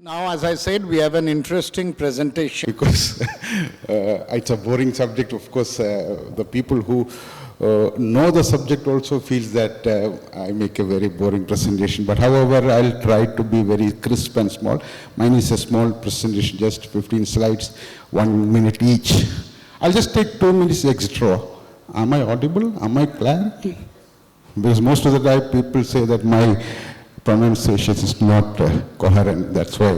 Now, as I said, we have an interesting presentation. Because it's a boring subject, of course, the people who know the subject also feels that I make a very boring presentation. But however, I'll try to be very crisp and small. Mine is a small presentation, just 15 slides, 1 minute each. I'll just take 2 minutes extra. Am I audible? Am I clear? Because most of the time people say that my pronunciation is not coherent, that's why.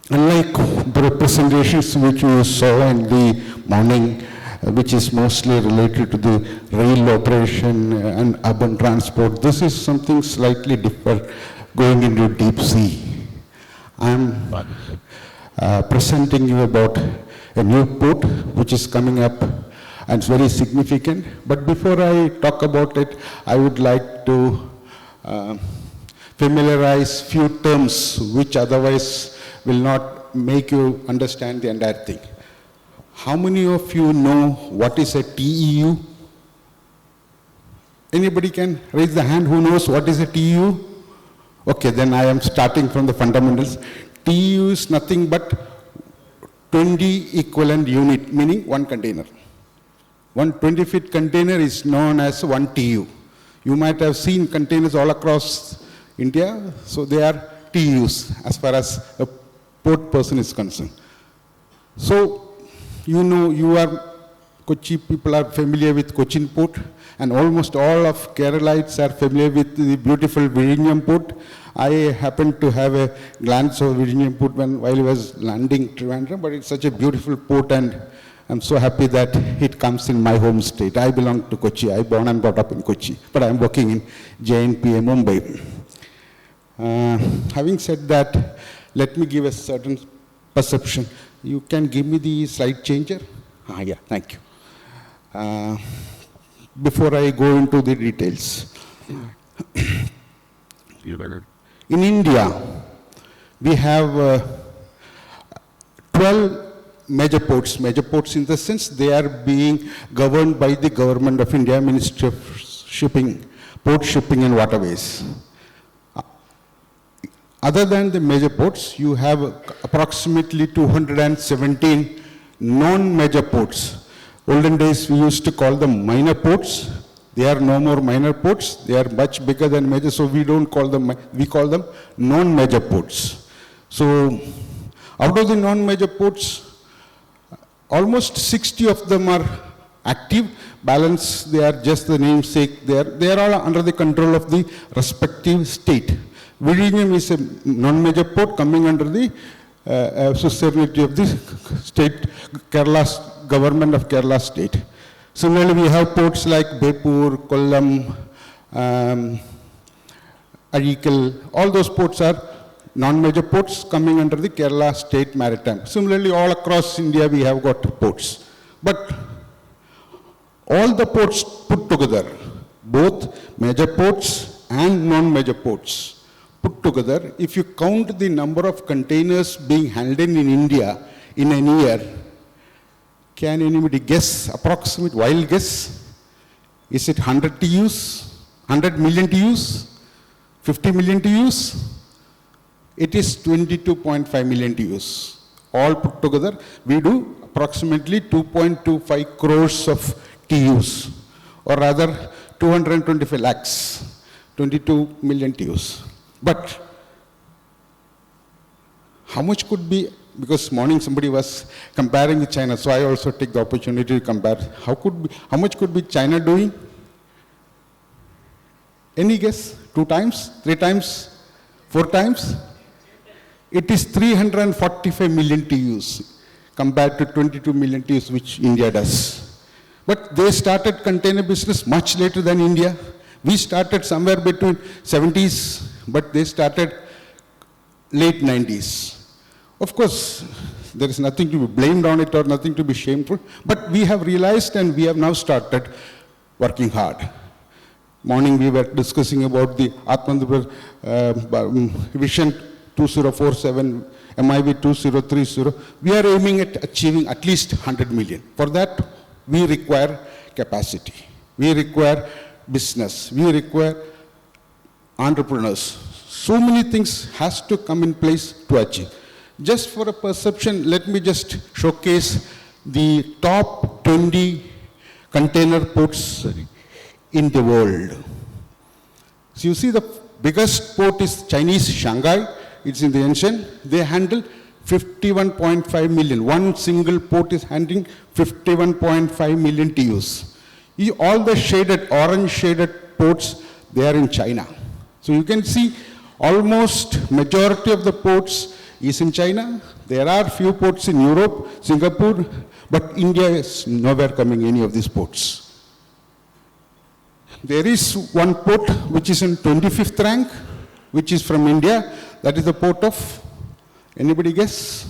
Unlike the representations which you saw in the morning, which is mostly related to the rail operation and urban transport, this is something slightly different, going into deep sea. I'm presenting you about a new port which is coming up, and it's very significant. But before I talk about it, I would like to familiarize few terms which otherwise will not make you understand the entire thing. How many of you know what is a TEU? Anybody can raise the hand who knows what is a TEU? Okay, then I am starting from the fundamentals. TEU is nothing but 20 equivalent unit, meaning one container. One 20-feet container is known as one TEU. You might have seen containers all across India, so they are TEUs as far as a port person is concerned. So, you know, Kochi people are familiar with Cochin port, and almost all of Keralites are familiar with the beautiful Vizhinjam port. I happened to have a glance of Vizhinjam port while I was landing Trivandrum, but it's such a beautiful port, and I'm so happy that it comes in my home state. I belong to Kochi. I born and brought up in Kochi, but I'm working in JLNP in Mumbai. Having said that, let me give a certain perception. You can give me the slide changer? Yeah, thank you. Before I go into the details. In India, we have 12 major ports in the sense they are being governed by the government of India, Ministry of Shipping, Port Shipping and Waterways. Other than the major ports, you have approximately 217 non-major ports. Olden days we used to call them minor ports. They are no more minor ports. They are much bigger than major, so we don't call them, we call them non-major ports. So out of the non-major ports, almost 60 of them are active. Balance, they are just the namesake. They are all under the control of the respective state. Vizhinjam is a non-major port coming under the suzerainty of the state, Kerala, government of Kerala state. Similarly, we have ports like Bepur, Kollam, Arikal. All those ports are non-major ports coming under the Kerala state maritime. Similarly, all across India we have got ports. But all the ports put together, both major ports and non-major ports put together, if you count the number of containers being handled in India in a year, can anybody guess, approximate wild guess? Is it 100 TUs, 100 million TUs, 50 million TUs? It is 22.5 million TUs. All put together, we do approximately 2.25 crores of TUs, or rather 225 lakhs, 22 million TUs. But how much could be, because morning somebody was comparing with China, so I also take the opportunity to compare. How much could be China doing? Any guess? 2 times? 3 times? 4 times? It is 345 million TUs compared to 22 million TUs which India does. But they started container business much later than India. We started somewhere between 70s, but they started late 90s. Of course, there is nothing to be blamed on it or nothing to be shameful, but we have realized and we have now started working hard. Morning we were discussing about the Atmanirbhar Vision 2047, MIV 2030. We are aiming at achieving at least 100 million. For that, we require capacity. We require business. We require entrepreneurs. So many things has to come in place to achieve. Just for a perception, let me just showcase the top 20 container ports in the world. So you see the biggest port is Chinese Shanghai. It's in the ocean. They handle 51.5 million. One single port is handling 51.5 million TEUs. All the shaded, orange shaded ports, they are in China. So you can see almost majority of the ports is in China. There are few ports in Europe, Singapore, but India is nowhere coming any of these ports. There is one port which is in 25th rank, which is from India. That is the port of, anybody guess?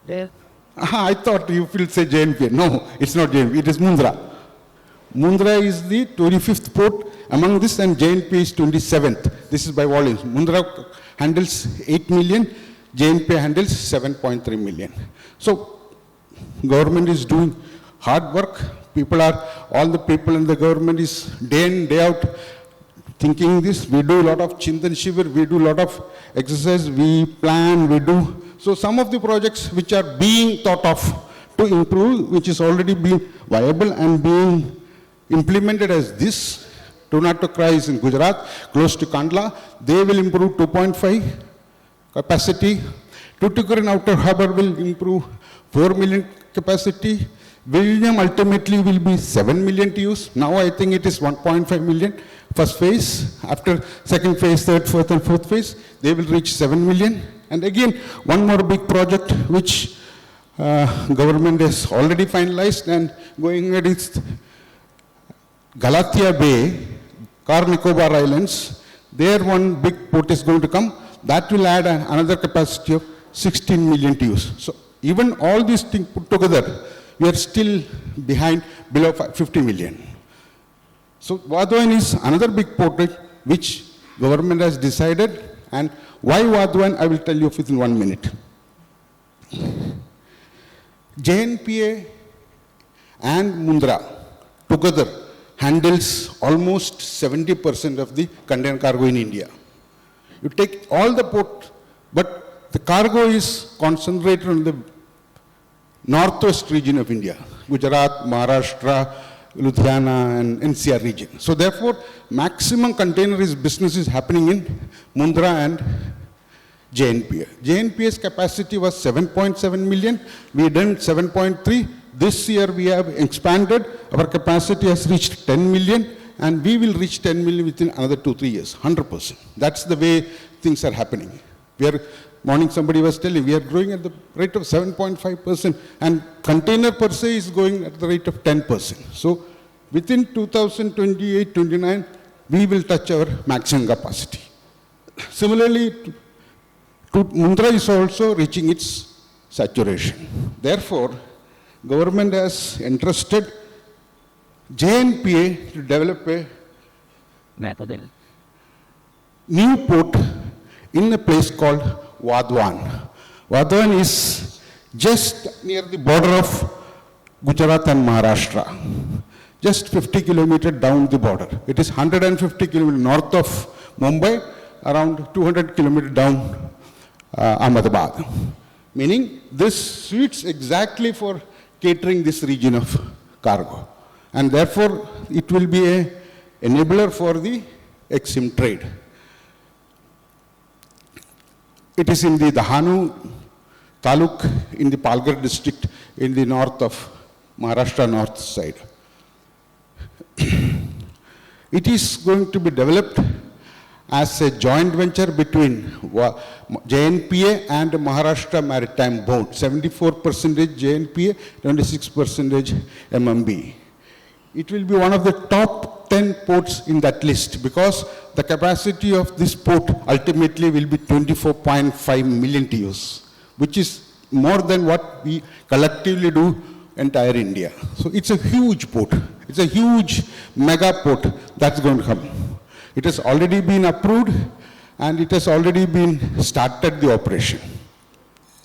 There. I thought you will say JLNP. No, it's not JLNP, it is Mundra. Mundra is the 25th port among this, and JLNP is 27th. This is by volumes. Mundra handles 8 million, JLNP handles 7.3 million. So, government is doing hard work. All the people in the government is day in, day out thinking this. We do a lot of Chintan Shivir, we do a lot of exercise, we plan, we do. So some of the projects which are being thought of to improve, which is already being viable and being implemented as this, Tornado is in Gujarat, close to Kandla, they will improve 2.5 capacity. Tuticorin Outer Harbour will improve 4 million capacity. William ultimately will be 7 million TEUs. Now I think it is 1.5 million. First phase, after second phase, third, fourth and fourth phase, they will reach 7 million. And again, one more big project which government has already finalized and going at its Galatia Bay, Car Nicobar Islands, there one big port is going to come. That will add another capacity of 16 million TEUs. So even all these things put together, we are still behind, below 50 million. So Vadhavan is another big port which government has decided, and why Vadhavan, I will tell you within 1 minute. JNPA and Mundra together handles almost 70% of the container cargo in India. You take all the port, but the cargo is concentrated on the northwest region of India, Gujarat, Maharashtra, Ludhiana and NCR region. So therefore, maximum container business is happening in Mundra and JNPA. JNPA's capacity was 7.7 million. We done 7.3. This year we have expanded. Our capacity has reached 10 million and we will reach 10 million within another 2-3 years, 100%. That's the way things are happening. Morning somebody was telling, we are growing at the rate of 7.5% and container per se is going at the rate of 10%. So within 2028-29, we will touch our maximum capacity. Similarly, Mundra is also reaching its saturation. Therefore, government has entrusted JNPA to develop a new port in a place called Vadhavan. Vadhavan is just near the border of Gujarat and Maharashtra, just 50 kilometers down the border. It is 150 kilometers north of Mumbai, around 200 kilometers down Ahmedabad. Meaning this suits exactly for catering this region of cargo. And therefore, it will be an enabler for the EXIM trade. It is in the Dahanu Taluk in the Palghar district in the north of Maharashtra north side. It is going to be developed as a joint venture between JNPA and Maharashtra Maritime Board. 74% JNPA, 26% MMB. It will be one of the top 10 ports in that list because the capacity of this port ultimately will be 24.5 million TEUs, which is more than what we collectively do entire India. So it's a huge port. It's a huge mega port that's going to come. It has already been approved and it has already been started the operation.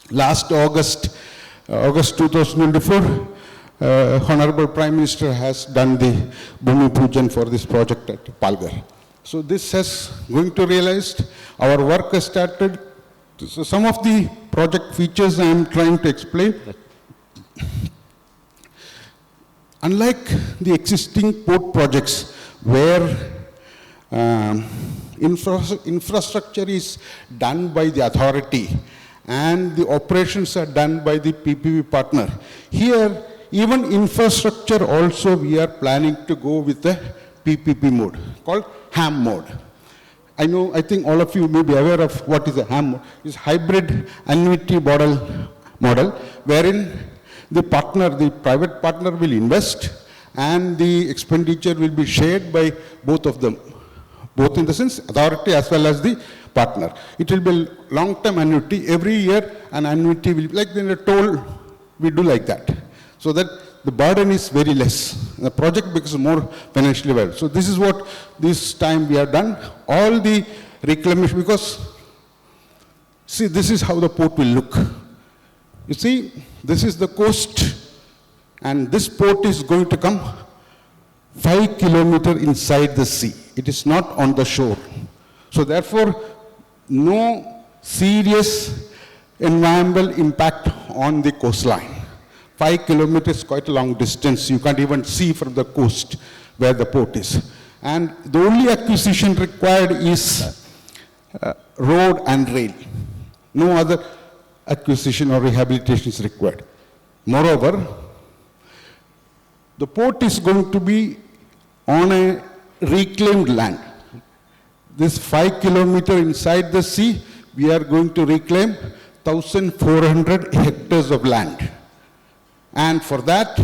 Last August 2024, Honorable Prime Minister has done the Bhumi Pujan for this project at Palghar. So this has going to realized, our work has started. So some of the project features I am trying to explain. Unlike the existing port projects where infrastructure is done by the authority and the operations are done by the PPP partner, here even infrastructure also we are planning to go with the PPP mode called HAM mode. I think all of you may be aware of what is a HAM mode. It's hybrid annuity model wherein the partner, the private partner will invest and the expenditure will be shared by both of them, both in the sense authority as well as the partner. It will be long-term annuity. Every year an annuity will be, like in a toll, we do like that. So that the burden is very less. The project becomes more financially viable. So this is what this time we have done. All the reclamation, because see, this is how the port will look. You see, this is the coast, and this port is going to come 5 kilometers inside the sea. It is not on the shore. So therefore, no serious environmental impact on the coastline. 5 kilometers is quite a long distance. You can't even see from the coast where the port is. And the only acquisition required is road and rail. No other acquisition or rehabilitation is required. Moreover, the port is going to be on a reclaimed land. This 5 kilometers inside the sea, we are going to reclaim 1,400 hectares of land. And for that,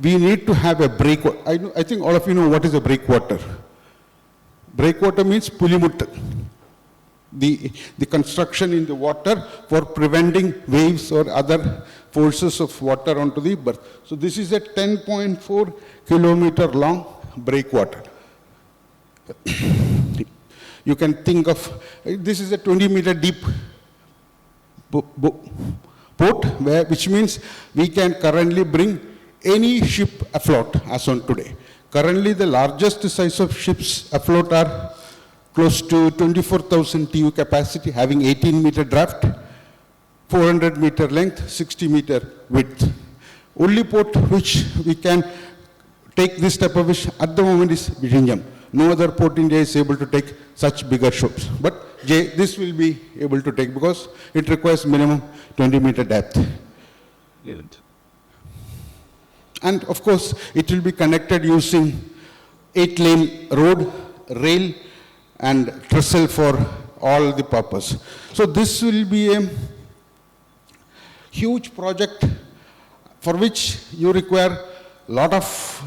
we need to have a breakwater. I think all of you know what is a breakwater. Breakwater means pulimuttu. The construction in the water for preventing waves or other forces of water onto the berth. So this is a 10.4 kilometer long breakwater. You can think of, this is a 20-meter deep port, which means we can currently bring any ship afloat as on today. Currently, the largest size of ships afloat are close to 24,000 TEU capacity, having 18-meter draft, 400-meter length, 60-meter width. Only port which we can take this type of fish at the moment is CGM. No other port in India is able to take such bigger ships. But this will be able to take because it requires minimum 20-meter depth. Good. And of course, it will be connected using 8-lane road, rail, and trestle for all the purpose. So this will be a huge project for which you require a lot of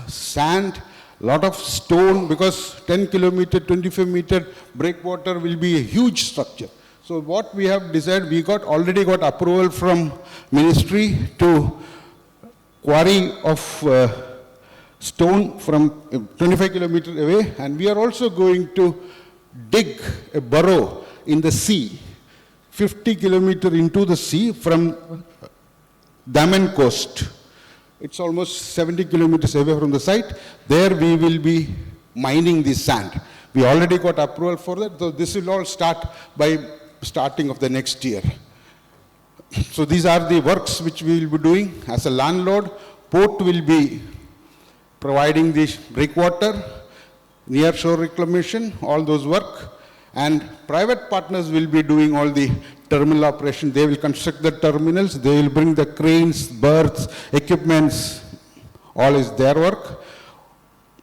sand, lot of stone, because 10 kilometer, 25-meter breakwater will be a huge structure. So what we have decided, we already got approval from ministry to quarry of stone from 25 kilometers away, and we are also going to dig a burrow in the sea, 50 kilometers into the sea from Daman coast. It's almost 70 kilometers away from the site. There we will be mining the sand. We already got approval for that, so this will all start by starting of the next year. So these are the works which we will be doing. As a landlord, port will be providing the breakwater, near shore reclamation, all those work, and private partners will be doing all the terminal operation. They will construct the terminals, they will bring the cranes, berths, equipments, all is their work.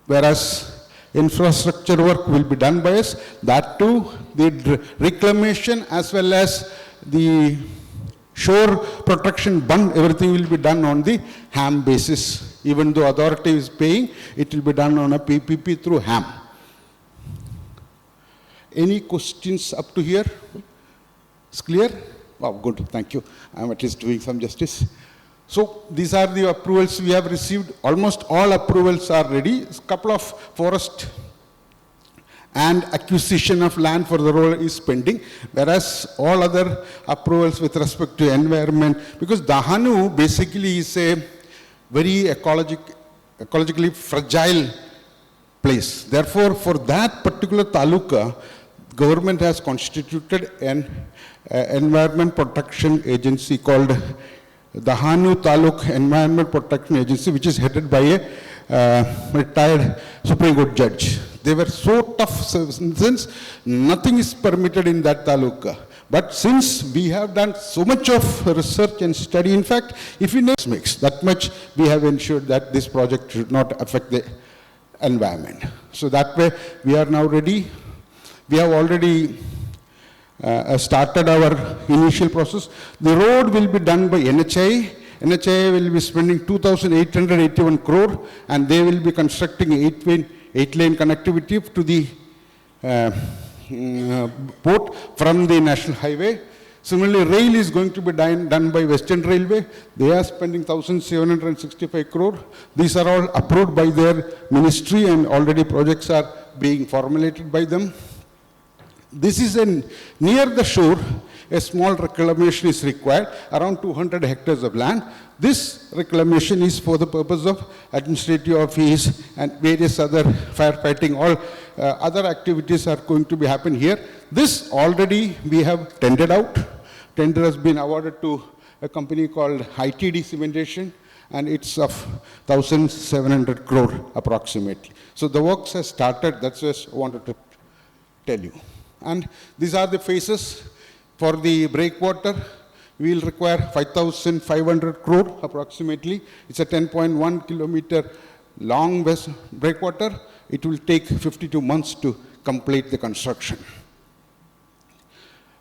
Whereas infrastructure work will be done by us. That too, the reclamation as well as the shore protection bund, everything will be done on the HAM basis. Even though authority is paying, it will be done on a PPP through HAM. Any questions up to here? It's clear? Wow, good, thank you. I'm at least doing some justice. So these are the approvals we have received. Almost all approvals are ready. A couple of forest and acquisition of land for the road is pending, whereas all other approvals with respect to environment, because Dahanu basically is a very ecologically fragile place. Therefore, for that particular taluka, government has constituted an environment protection agency called the Hanu Taluk Environment Protection Agency, which is headed by a retired Supreme Court judge. They were so tough since nothing is permitted in that taluka. But since we have done so much of research and study, in fact, if we mix that much, we have ensured that this project should not affect the environment. So that way, we are now ready. We have already started our initial process. The road will be done by NHI. NHI will be spending 2,881 crore, and they will be constructing 8-lane connectivity to the port from the national highway. Similarly, rail is going to be done by Western Railway. They are spending 1,765 crore. These are all approved by their ministry, and already projects are being formulated by them. This is near the shore. A small reclamation is required, around 200 hectares of land. This reclamation is for the purpose of administrative office and various other firefighting. All other activities are going to be happen here. This already we have tendered out. Tender has been awarded to a company called ITD Cementation, and it's of 1,700 crore approximately. So the works have started. That's what I wanted to tell you. And these are the phases. For the breakwater, we will require 5,500 crore approximately. It's a 10.1 kilometer long breakwater. It will take 52 months to complete the construction.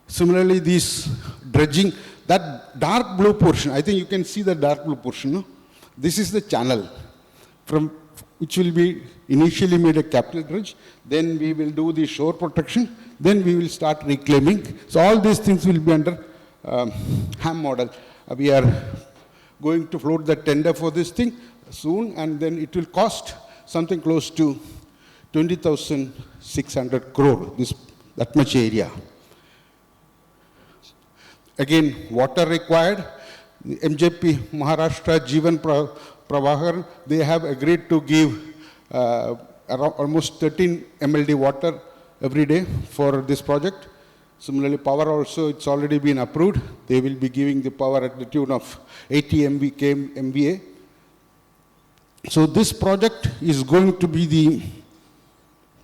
Similarly, this dredging, that dark blue portion, I think you can see the dark blue portion. No? This is the channel from which will be initially made a capital dredge. Then we will do the shore protection. Then we will start reclaiming. So all these things will be under HAM model. We are going to float the tender for this thing soon, and then it will cost something close to 20,600 crore, that much area. Again, water required. The MJP Maharashtra Jeevan Pravahar, they have agreed to give around almost 13 MLD water every day for this project. Similarly, power also, it's already been approved. They will be giving the power at the tune of 80 MVA. So this project is going to be the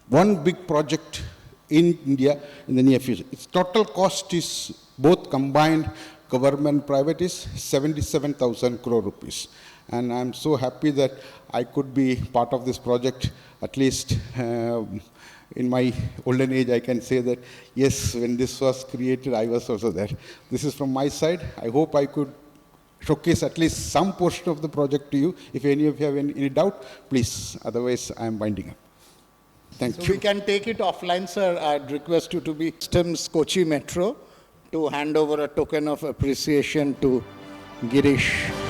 one big project in India in the near future. Its total cost is both combined, government, private, is 77,000 crore rupees. And I'm so happy that I could be part of this project, at least in my olden age. I can say that, yes, when this was created, I was also there. This is from my side. I hope I could showcase at least some portion of the project to you. If any of you have any doubt, please. Otherwise, I am winding up. Thank you. We can take it offline, sir. I'd request you to be Systems Kochi Metro to hand over a token of appreciation to Girish.